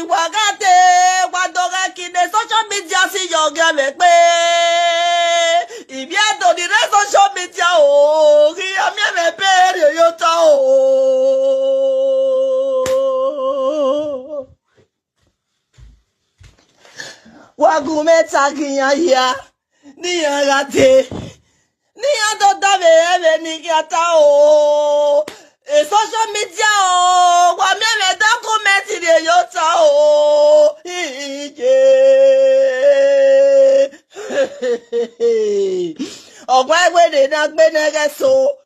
wagate wadoga kine social media si yoga mepe ibi ado di social media o ri ami mepe yo ta o wagume tagiya ya ni yagate ni ado dave ebe ni gata o e social media o wa mi me document de yo ta o ije ogwa egbe de na gbe nege so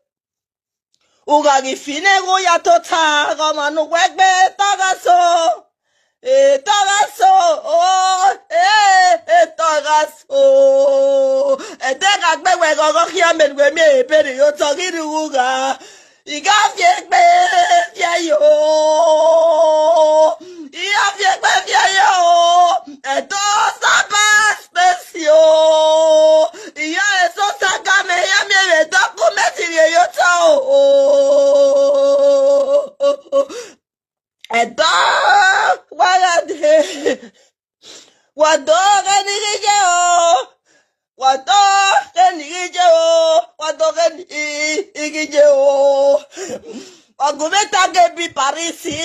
uga gi fine go ya to ta go manu egbe ta so Togaso, oh, Togaso. Edega gbewe gogo kiamen we me pere yo togiri uga. Iga fiekbe yo. Iga fiekbe yo. Edo saba spesio. Iya eso saka me ya me dokumenti yo tao. Edo wagade wadoge nigije o wadoge nigije o wadoge nigije o wagumeta gebi Parisi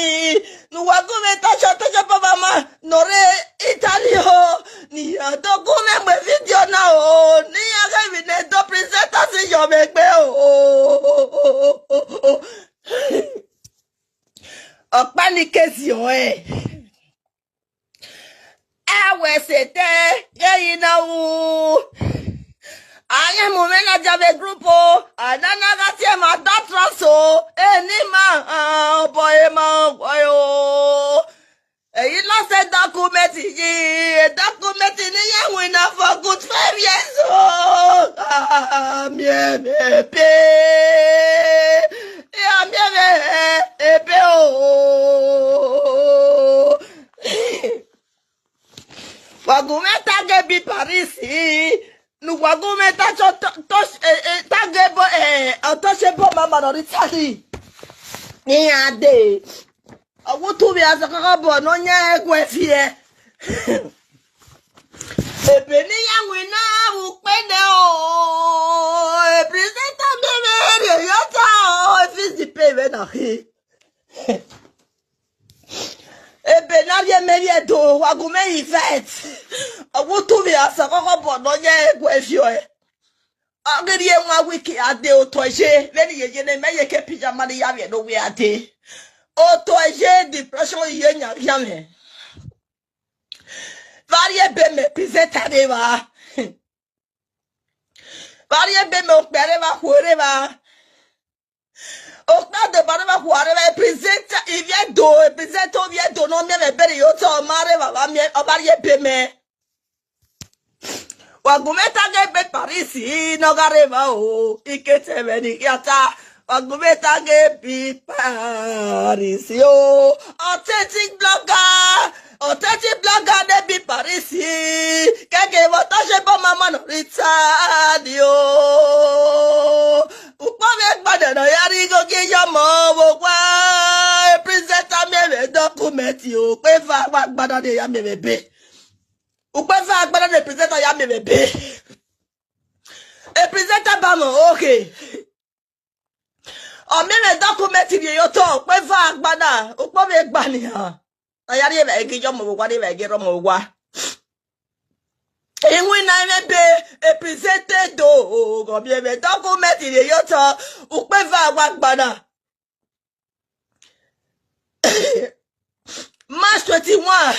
nu wagumeta choto chopo mama nore Italio ni adogume mwe video na o ni agavi ne do presenta si yo megbe o Opani kesi o Ewe sete ye inawu Anye mumena jave grupo Anana gatie ma datraso Enima boye ma boyo Eyi la se dokumenti yi Dokumenti ni ye wina for good 5 years Mie me pe Ebe o Wagumeta gebi Parisi nu wagumeta tagebo autoshebo mama no ritali ni ade awutu bi asakaka bo no nya ekwefie ebe ni yanwina ukpede o e presenta bebe yota o fisi peve na hi ebe na ye merie do wagume ifet awutu bi asakaka bo no nya ekwefie agiri enwa wiki ade otoje leni yeje ne meye ke pijama ni yawe no we ade otoje depression yenya yame Varie me presenta deva. Varie me okpereva huereva. Okna de bareva huareva presenta il vient do presenta vient do non me bere yo to mareva va mi varie me. Wagumeta ge Parisi no gareva o ikete veni yata. Wagumeta ge Parisi o authentic blogger. Authentic blogger de bi Parisi. Kege votaje po mama no ritadio. Ukpove gbade no yari go ge yomo wo kwa. Presenta me dokumenti o. Pe fa gbada de ya me bebe. Ukpe fa gbada de presenta ya me bebe. E presenta ba mo okay. O me dokumenti de yo to. Pe fa gbada. Ukpove gbani ha. Ayari ebe ge yomo wa de ebe ge romo wa. Enwe na ebe e presente do go bi ebe document ile yo to ukpe va agbada. March 21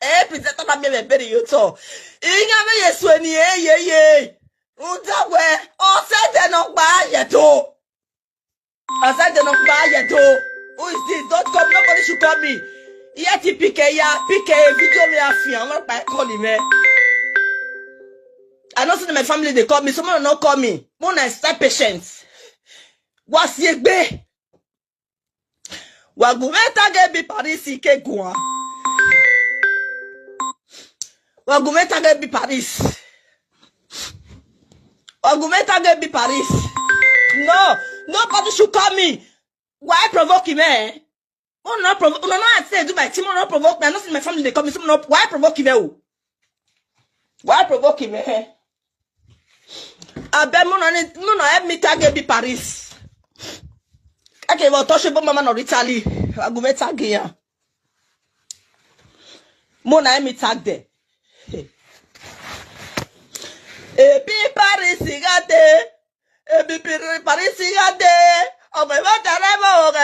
e presente na bi ebe yo to. Inya me yesu eni ye. Untawe o se de no gba yeto. I said de no gba yeto. Who is this? Don't come, nobody should call me. Yeti pike video me afi an pa call me. I know some my family they call me, someone not call me. More na stay patient. What's yegbe? Wagumeta ge bi Parisi ke gwa. Wagumeta ge bi Paris. Wagumeta ge bi Paris. No, nobody should call me. Why provoke me? On not provoke. On not say do my team. On not provoke me. I not see my family. They come. Why provoke him? Why provoke him? Abe mo no help me tag be Paris. Okay, well touch about mama no Italy. I go me tag here. Mo na help me tag there. Ebi Paris igade. Ebi Paris igade. Oh my God, I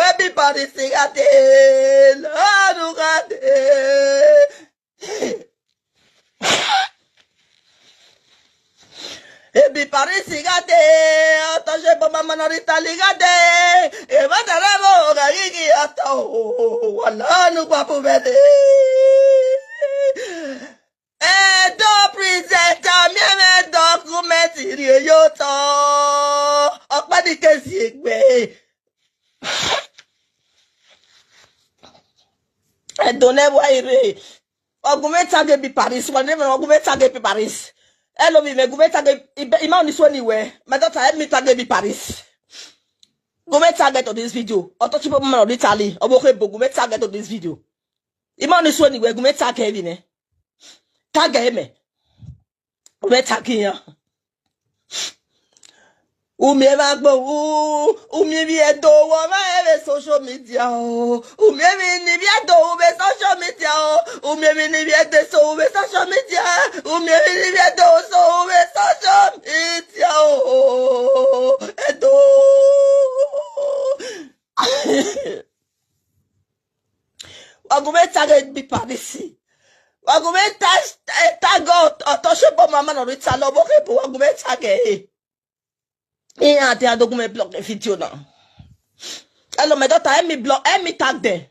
Ebi Paris igade. Lord igade. Ebi Paris igade. Otoje baba manorita ligade. Eba daremo gagi ata. Wala nu papu bede. Do present me document yo to opadi kesi egbe e don't ever ire ogumenta ge bi Paris one never ogumenta ge bi Paris hello me ogumenta ge ima oni so anywhere my daughter help me tag bi Paris ogumenta get to this video otochipo mama of Italy oboko ogumenta get to this video ima oni so anywhere ogumenta ge bi ne tag me Metakia. Umeva gbo umiebi edo wo ma ebe social media o umiebi ni bi edo ube social media o umiebi ni bi edo so ube social media umiebi ni bi edo so ube social media o edo agumeta ge bi Paris agumeta tagot atoshe bo mama no rita lo bo ke bo agumeta ge e ate adogume block the video now. Hello, my daughter, let me tag there.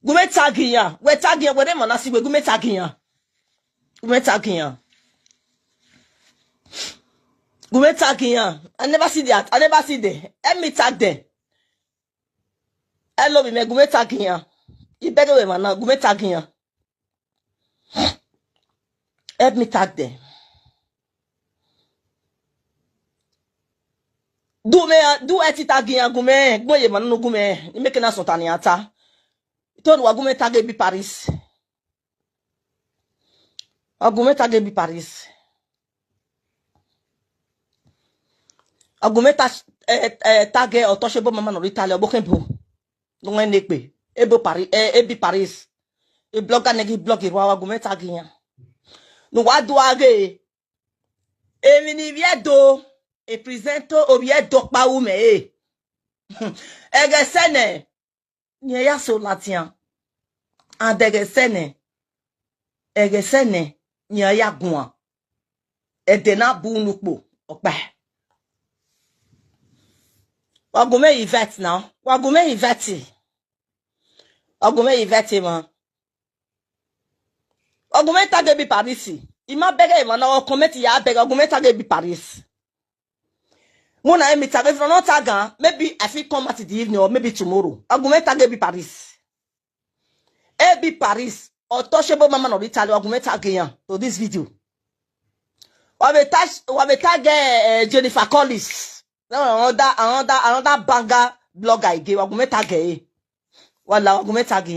Gume tag here. We tag here. We dem na si we gume tag here. Gume tag here. Gume tag here. I never see that. I never see there. Let me tag there. Hello, me gume tag here. You better we man now. Gume tag here. Help me tag there. Do eti tagi ya gume gboye manu gume ni make na sontani ata to wa gume tagi bi Paris agume tagi bi Paris agume tagi otoshe bo mama no Italy obokembo no nepe ebo Paris ebi Paris e blogger negi blog wa agume tagi ya no wa do age emi ni viedo e presento obie dokpa ume egesene nye ya so latian and egesene nye ya gwan edena bu nukpo ope wagume Yvette now wagume Yvette man wagume tage bi Paris ima bege man na comment ya bege wagume tage bi Paris. When I meet if not tag, maybe I feel come at the evening or maybe tomorrow. Argument tag be Paris. Be Paris or touchable mama of Italy argument tag to this video. Or we tag Jennifer Collins. Another banger blog I gave argument tag. Wala argument tag.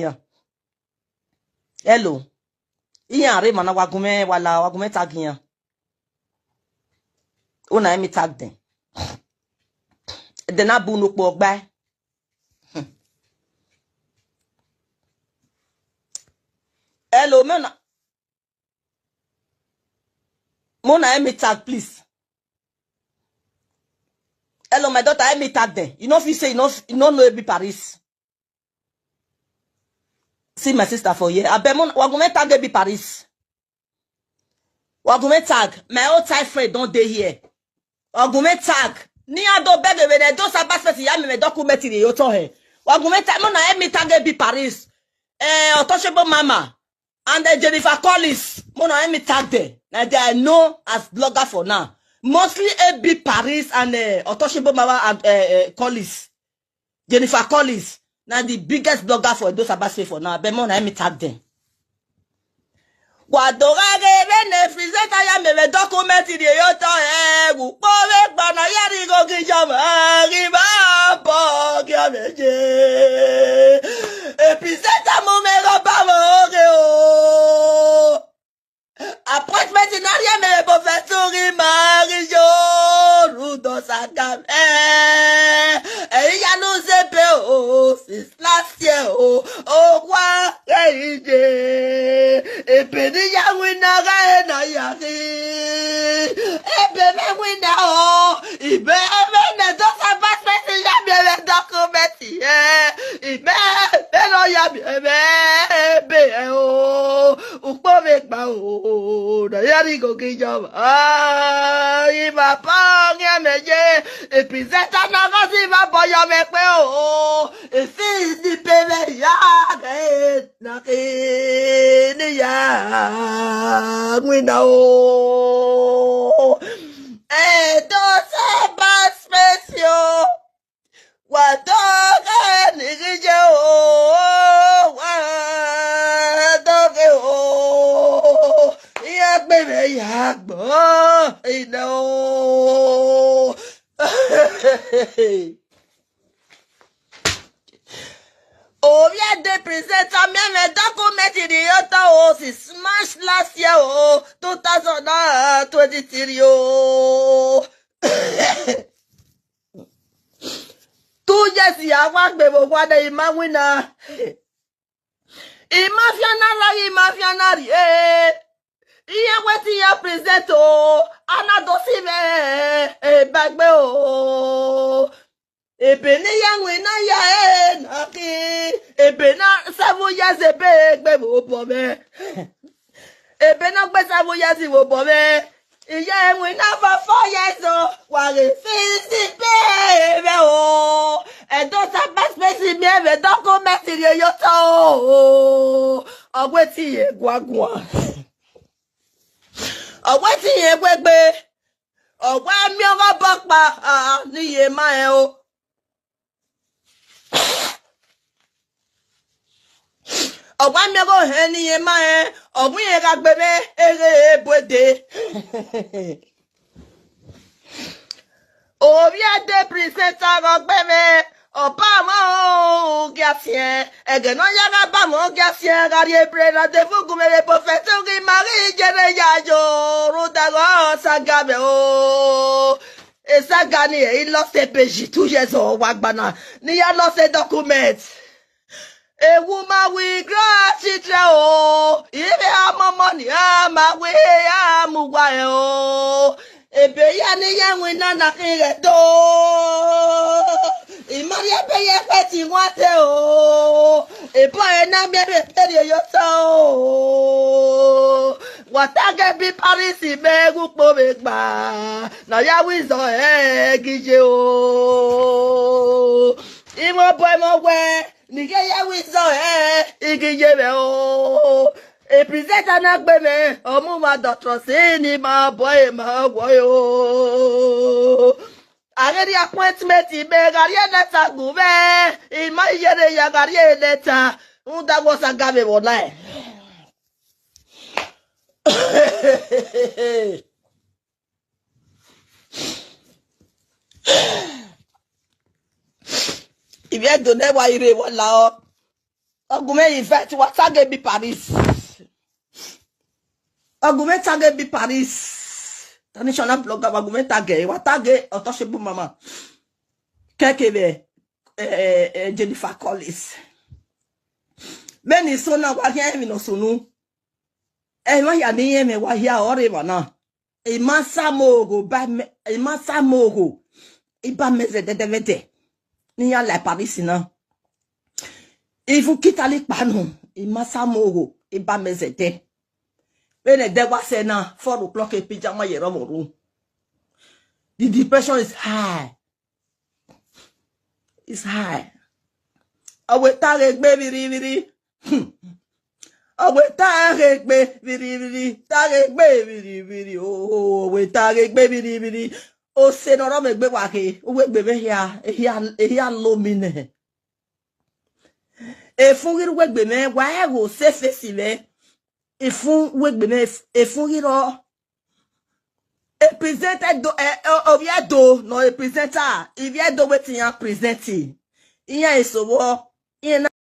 Hello. Iya re mana wagume wala argument tag. Una me tag them. Dena bu no po gba hello mona me tag please. Hello my daughter, me tag there. You know if you say you know be Paris. See my sister for here. Abemon wagume tag be Paris. Wagume tag my old time friend don't dey here. Wagume tag ni ado bege we do sa passport ya me document ni yo to he wagume tag mo na me tag be Paris untouchable mama and Jennifer Collins mo na me tag there. Now they are known as blogger for now, mostly be Paris and untouchable mama and Collins, Jennifer Collins now the biggest blogger for those passport for now, but mo na me tag them. Wadora ge ne frizeta ya me document di yo to wu po we gbana yari go gijama riba va pas regarder. Et puis c'est à mon mère pas oh. Après, je n'ai rien, mais pour faire sourire Marie-Jo, dans sa gamme. Et il y a nos épées, oh, c'est la sienne, oh, roi, et puis il y a une et puis oh, il dans sa passe, mais il y a bien les documents, il non, il y a bien, oh, ou pas avec ma oh, d'ailleurs, il va pas rien meilleur, et puis c'est un avance, il va pas y avec moi, oh, et fils du PV, et dans ces pas spéciaux, Watoka nigije watoke yagbeme yagbo ino. On vient de présenter même documents idiots aussi smash last year 2023. Tout yes ya wa gbe bo wa de ima wina. Ima fiana ri iye wetin ya present o anadosi me bagbe o ebe ni ya wina ya na ki ebe na 7 years ebe gbe bo me ebe na gbe 7 years wo bo me iye wina for 4 years o wa re fi baby oh and don't have best space me we don't go mess in your toe wetin ye gwagwa wetin ye gbegbe wa mi o bo pa ni ye ma e o wa mi go he ni ye ma e ogun ye ga gbebe ere bode o vient de presenter rogbeme opa mo gasien egeno yaga ba mo gasien garie prena de fugu me professeur qui Marie jere yajo rodago sagabe o et ça gagné il lost PJ tout jeso wagbana ni ya lost document a woman we gratitude o ibe amomoni ama we amugwa o ebe ya ni ya wina na kire do imari ebe ye peti wate o ebo na me peri yo so watage bi Paris be gupo be gba na ya wizo gije o imo boy mo we ni ge ya wizo gije be o e present anagbe me omu ma doctor say ni ma boy o ageri appointment be gari letter gube e ma yere ya gari letter unda go sagabe online il vient donner wa ire wala ogume invite wa tage bi Paris ogume tage bi Paris international blogger ogume tage wa tage untouchable mama kekebe Jennifer Collins meni sona wa hia mi no sonu ma ya ni me wa hia ore bana e ma samogo ba e ma samogo e ba meze de ni ya la Paris na il faut quitter les panneaux il ma samogo e ba meze de when the day was na 4 o'clock e pijama yero mo room the depression is high. It's high. Awe tare gbe biri. Awe tare gbe biri. Tare gbe biri. Oh, we tare gbe biri. O se no ro me gbe wa ke. O we gbe be hia lo mi ne. E fun ri we gbe me wa e go se fesi me. E fun we gbe me e fun ri ro. E presenter do oviedo no e presenter. Iviedo wetin yan presenti. Iyan isowo. Iyan